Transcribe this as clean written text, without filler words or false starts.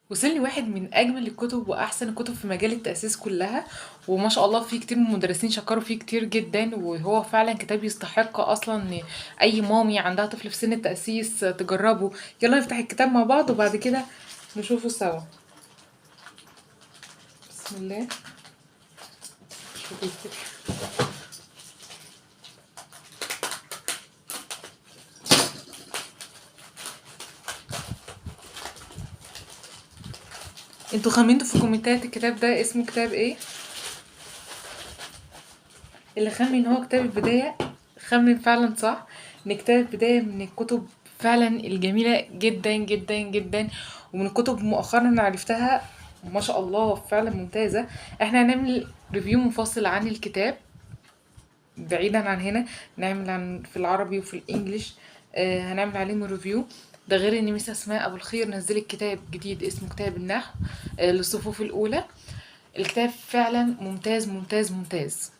وصلني واحد من اجمل الكتب واحسن الكتب في مجال التاسيس كلها، وما شاء الله في كتير من المدرسين شكروا فيه كتير جدا، وهو فعلا كتاب يستحق اصلا ان اي مامي عندها طفل في سن التاسيس تجربه. يلا نفتح الكتاب مع بعض وبعد كده نشوفه سوا. بسم الله. شو بيكتب؟ انتوا خمنتوا في الكومنتات الكتاب ده اسمه كتاب ايه؟ اللي خمن هو كتاب البداية خمن فعلا صح. ان كتاب البداية من الكتب فعلا الجميلة جدا جدا جدا، ومن الكتب مؤخرا انا عرفتها ما شاء الله فعلا ممتازة. احنا هنعمل ريفيو منفصل عن الكتاب بعيدا عن هنا، نعمل عن في العربي وفي الانجليش. هنعمل عليهم ريفيو. ده غير ان ميس اسماء ابو الخير نزلت كتاب جديد اسمه كتاب النحو للصفوف الاولى. الكتاب فعلا ممتاز ممتاز ممتاز.